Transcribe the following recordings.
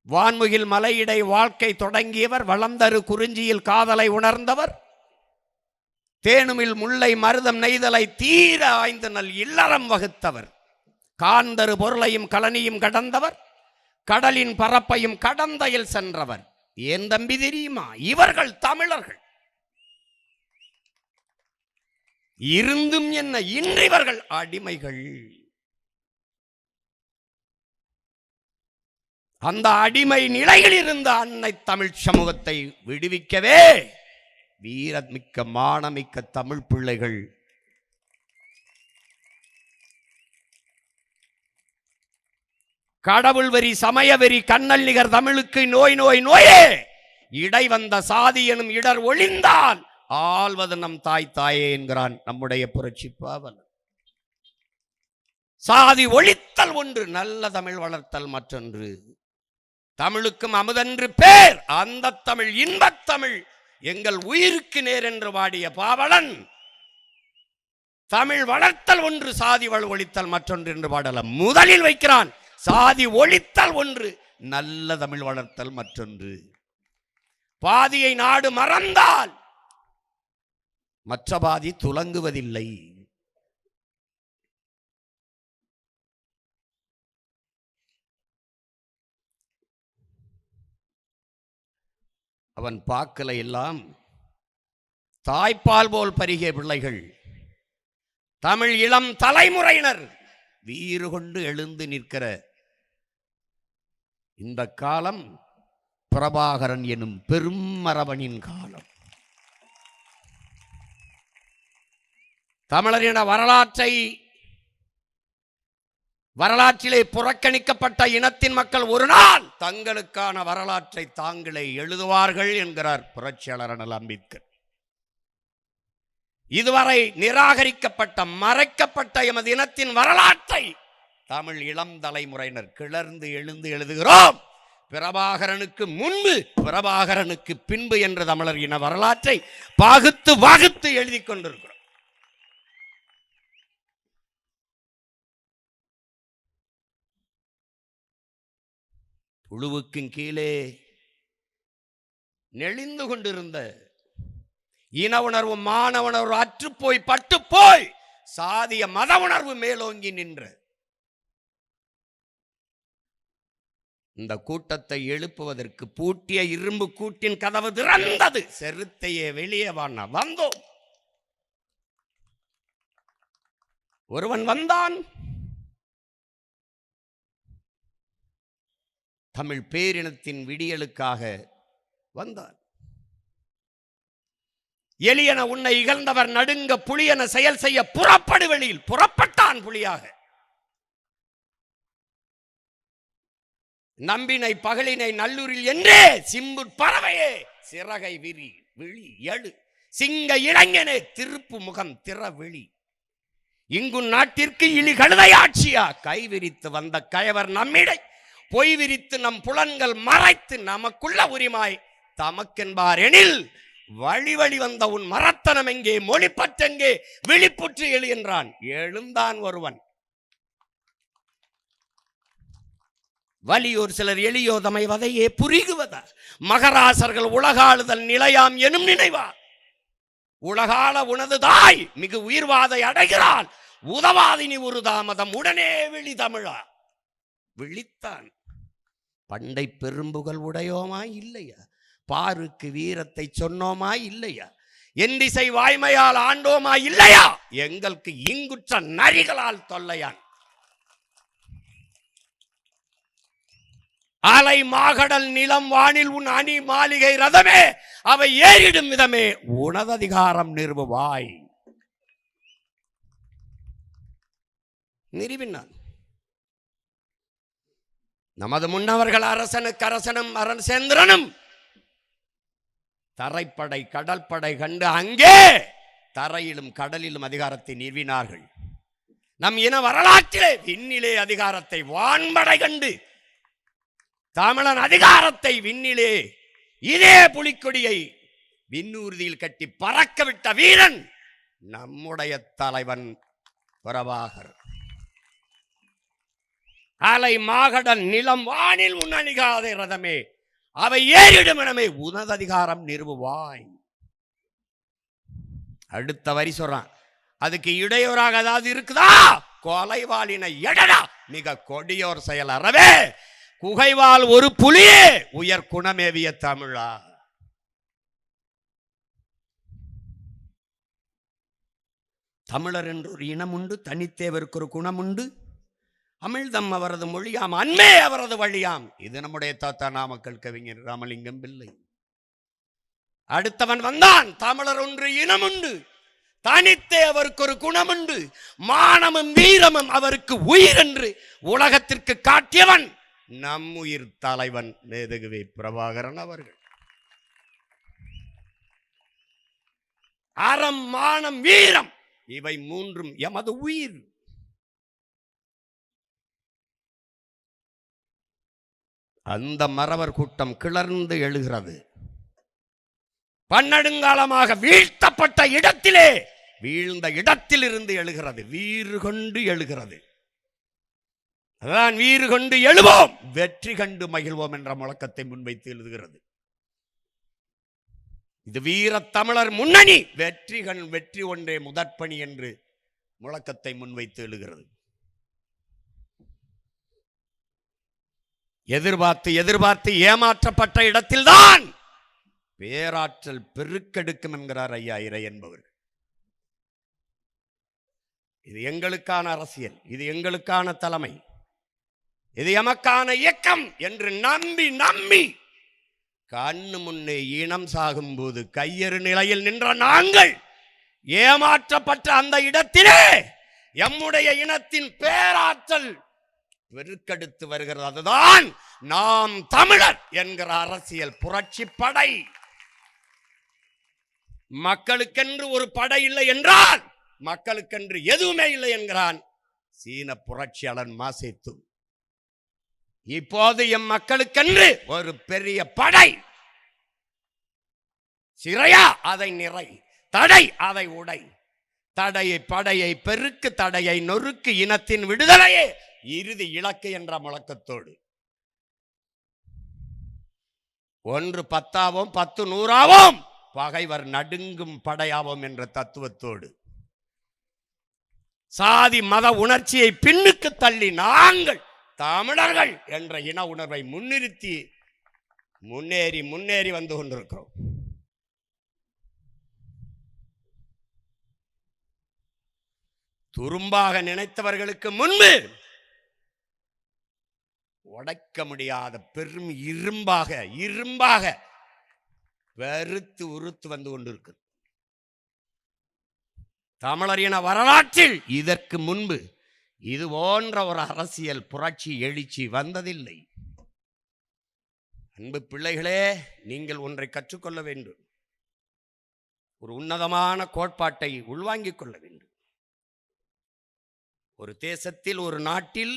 வான்முகில் மலையிடை வாழ்க்கை தொடங்கியவர், வளந்தரு குறிஞ்சியில் காதலை உணர்ந்தவர், தேனுமில் முல்லை மருதம் நெய்தலை தீர ஆய்ந்து நல் இல்லறம் வகுத்தவர், காந்தரு பொருளையும் கலனியும் கடந்தவர், கடலின் பரப்பையும் கடந்தையில் சென்றவர். ஏன் தம்பி தெரியுமா? இவர்கள் தமிழர்கள். இருந்தும் என்ன, இன்றிவர்கள் அடிமைகள். அந்த அடிமை நிலையில் இருந்த அன்னை தமிழ் சமூகத்தை விடுவிக்கவே வீரமிக்க மானமிக்க தமிழ் பிள்ளைகள் கடவுள் வெறி, சமய வெறி, கண்ணல் நிகர் தமிழுக்கு நோய் நோய் நோயே, இடை வந்த சாதி எனும் இடர் ஒளிந்தால் ஆள்வது நம் தாய் தாயே என்கிறான் நம்முடைய புரட்சி பாவலர். சாதி ஒழித்தல் ஒன்று, நல்ல தமிழ் வளர்த்தல் மற்றொன்று. தமிழுக்கும் அமுதென்று பேர், அந்த தமிழ் இன்பத் தமிழ் எங்கள் உயிருக்கு நேர் என்று வாடிய பாவலன் தமிழ் வளர்த்தல் ஒன்று, சாதி ஒழித்தல் மற்றொன்று என்று பாடல முதலில் வைக்கிறான். சாதி ஒழித்தல் ஒன்று, நல்ல தமிழ் வளர்த்தல் மற்றொன்று. பாதியை நாடு மறந்தால் மற்ற பாதி துலங்குவதில்லை. அவன் பாக்கல எல்லாம் தாய்ப்பால் போல் பருகிய பிள்ளைகள், தமிழ் இளம் தலைமுறையினர் வீறு கொண்டு எழுந்து நிற்கிற இந்த காலம் பிரபாகரன் எனும் பெரும் மரபனின் காலம். தமிழரின வரலாற்றிலே புறக்கணிக்கப்பட்ட இனத்தின் மக்கள் ஒரு நாள் தங்களுக்கான வரலாற்றை தாங்களே எழுதுவார்கள் என்கிறார் புரட்சியாளர் அண்ணல் அம்பேத்கர். இதுவரை நிராகரிக்கப்பட்ட மறைக்கப்பட்ட எமது இனத்தின் வரலாற்றை தமிழ் இளம் தலைமுறையினர் கிளர்ந்து எழுந்து எழுதுகிறோம். பிரபாகரனுக்கு முன்பு, பிரபாகரனுக்கு பின்பு என்று தமிழர் இன வரலாற்றை பாகுத்து வகுத்து எழுதி கொண்டிருக்கிறோம். புழுவுக்கும் கீழே நெளிந்து கொண்டிருந்த இன உணர்வு, மான உணர்வு அற்றுப்போய் பட்டுப்போய் சாதிய மத உணர்வு மேலோங்கி நின்ற இந்த கூட்டத்தை எழுப்புவதற்கு பூட்டிய இரும்பு கூட்டின் கதவு திறந்தது. செருத்தையே வெளியே வந்தோம். ஒருவன் வந்தான். தமிழ் பேரினத்தின் விடியலுக்காக வந்தான். எளியன உன்னை இகழ்ந்தவர் நடுங்க புலியன செயல் செய்ய புறப்படு வெளியில். புறப்பட்டான் புலியாக. நம்பினை பகலினை நல்லூரில் என்றே சிம்பு பறவையே சிறகை விரி விழி எழு சிங்க இளைஞனே திருப்பு முகம் திற விழி இங்கு நாட்டிற்கு இழி கழுதையாட்சியா கை விரித்து வந்த கயவர் நம்மிடை பொய் விரித்து நம் புலன்கள் மறைத்து நமக்குள்ள உரிமாய் தமக்கென்பார் எனில் வழி வழி வந்த உன் மரத்தனம் எங்கே, மொழிப்பற்றெங்கே, விழிப்புற்று எழு என்றான். எழுந்தான் ஒருவன். வலியோர் சிலர் எளியோ தமை வதையே புரிகுவதா மகராசர்கள் உலகாளுதல் நிலையாம் எனும் நினைவா உலகாள உனது தாய் மிகு உயிர்வாதை அடைகிறாள் உதவாதினி ஒரு தாமதம் உடனே விழி தமிழா. விழித்தான். பண்டை பெரும்புகள் உடையோமா இல்லையா, பாருக்கு வீரத்தை சொன்னோமா இல்லையா, என் திசை வாய்மையால் ஆண்டோமா இல்லையா, எங்களுக்கு இங்குற்ற நரிகளால் தொல்லையான். அலை மாகடல் நிலம் வானில் உன் அணி மாளிகை ரதமே அவை ஏறிடும் விதமே உனது அதிகாரம் நிறுவுவாய். நிறுவினான். நமது முன்னவர்கள் அரசனுக்கு அரசனும் அரசேந்திரனும் தரைப்படை கடற்படை கண்டு அங்கே தரையிலும் கடலிலும் அதிகாரத்தை நிறுவினார்கள். நம் இன வரலாற்றிலே விண்ணிலே அதிகாரத்தை வான்படை கண்டு தமிழன் அதிகாரத்தை விண்ணிலே இதே புலிக்கொடியை விண்ணூர்தியில் கட்டி பறக்க விட்ட வீரன் நம்முடைய தலைவன் பிரபாகர். அலை மாகடல் நிலம் வானில் உன்னணிகாத ரதமே அவை ஏறிடும் இடமே உனது அதிகாரம் நிறுவுவாய். அடுத்த வரி சொல்றான், அதுக்கு இடையூறாக ஏதாவது இருக்குதா? கொலைவாளினை எடடா மிக கொடியோர் செயல் அறவே குகைவால் ஒரு புலியே உயர் குணமேவிய தமிழா. தமிழர் என்று ஒரு இனம் உண்டு, தனித்தேவருக்கு ஒரு குணம் உண்டு. அமிழ்தம் அவரது மொழியாம், அன்பே அவரது வழியாம். இது நம்முடைய தாத்தா நாமக்கல் கவிஞர் ராமலிங்கம் பிள்ளை. அடுத்தவன் வந்தான், தமிழர் ஒன்று இனம் உண்டு, தனித்தே அவருக்கு ஒரு குணம் உண்டு, மானமும் வீரமும் அவருக்கு உயிர் என்று உலகத்திற்கு காட்டியவன் நம் உயிர் தலைவன் மேதகுவே பிரபாகரன் அவர்கள். அறம், மானம், வீரம் இவை மூன்றும் எமது உயிர். அந்த மறவர் கூட்டம் கிளர்ந்து எழுகிறது. பன்னெடுங்காலமாக வீழ்த்தப்பட்ட இடத்திலே, வீழ்ந்த இடத்தில் இருந்து எழுகிறது, வீறு கொண்டு எழுகிறது. அதான் வீறு கொண்டு எழுவோம், வெற்றி கண்டு மகிழ்வோம் என்ற முழக்கத்தை முன்வைத்து எழுதுகிறது. இது வீர தமிழர் முன்னணி, வெற்றி ஒன்றே முதற்பணி என்று முழக்கத்தை முன்வைத்து எழுகிறது. எதிர்பார்த்து எதிர்பார்த்து ஏமாற்றப்பட்ட இடத்தில்தான் பேராற்றல் பெருக்கெடுக்கும் என்கிறார் ஐயா இறை என்பவர். இது எங்களுக்கான அரசியல், இது எங்களுக்கான தலைமை, இது எமக்கான இயக்கம் என்று நம்பி நம்பி கண்ணு முன்னே இனம் சாகும் போது கையறு நிலையில் நின்ற நாங்கள் ஏமாற்றப்பட்ட அந்த இடத்திலே எம்முடைய இனத்தின் பேராற்றல் பெருக்கெடுத்து வருகிறது. அதுதான் நாம் தமிழர் என்கிற அரசியல் புரட்சி படை. மக்களுக்கென்று ஒரு படை இல்லை என்றால் மக்களுக்கென்று எதுவுமே இல்லை என்கிறான் சீன புரட்சியாளன் மாசேத்து. இப்போது எம் மக்களுக்கென்று ஒரு பெரிய படை. சிறையா அதை நிறை, தடை அதை உடை, தடையை படையை பெருக்கு, தடையை நொறுக்கு, இனத்தின் விடுதலையே இறுதி இலக்கு என்ற முழக்கத்தோடு 1 10 10 100 பகைவர் நடுங்கும் படையாவோம் என்ற தத்துவத்தோடு சாதி மத உணர்ச்சியை பின்னுக்கு தள்ளி நாங்கள் தமிழர்கள் என்ற இன உணர்வை முன்னிறுத்தி முன்னேறி வந்து கொண்டிருக்கிறோம். துரும்பாக நினைத்தவர்களுக்கு முன்பு உடைக்க முடியாத பெரும் இரும்பாக வெறுத்து உறுத்து வந்து கொண்டிருக்கு. தமிழர் இன வரலாற்றில் இதற்கு முன்பு இது போன்ற ஒரு அரசியல் புரட்சி எழுச்சி வந்ததில்லை. அன்பு பிள்ளைகளே, நீங்கள் ஒன்றை கற்றுக்கொள்ள வேண்டும். ஒரு உன்னதமான கோட்பாட்டை உள்வாங்கிக் கொள்ள வேண்டும். ஒரு தேசத்தில், ஒரு நாட்டில்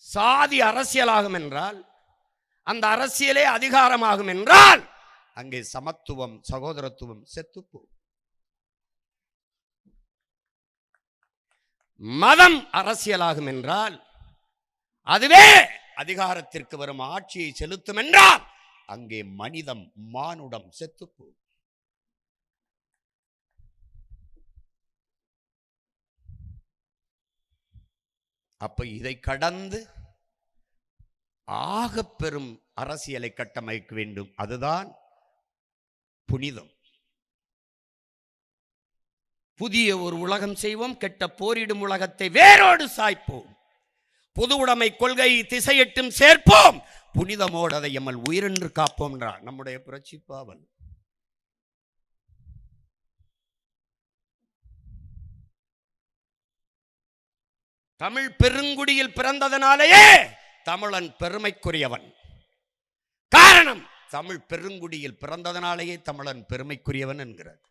சாதி அரசியலாகும் என்றால், அந்த அரசியலே அதிகாரமாகும் என்றால் அங்கே சமத்துவம், சகோதரத்துவம் செத்துப்போம். மதம் அரசியலாகும் என்றால், அதுவே அதிகாரத்திற்கு வரும் ஆட்சியை செலுத்தும் என்றால் அங்கே மனிதம், மானுடம் செத்துப்போம். அப்ப இதை கடந்து ஆக பெரும் அரசியலை கட்டமைக்க வேண்டும். அதுதான் புனிதம். புதிய ஒரு உலகம் செய்வோம், கெட்ட போரிடும் உலகத்தை வேரோடு சாய்ப்போம், பொது உடைமை கொள்கை திசையிட்டும் சேர்ப்போம், புனிதமோடு அதை எம்மல் உயிரென்று காப்போம் என்றார் நம்முடைய புரட்சி பாவல். தமிழ் பெருங்குடியில் பிறந்ததனாலேயே தமிழன் பெருமைக்குரியவன். காரணம், தமிழ் பெருங்குடியில் பிறந்ததனாலேயே தமிழன் பெருமைக்குரியவன் என்கிறார்.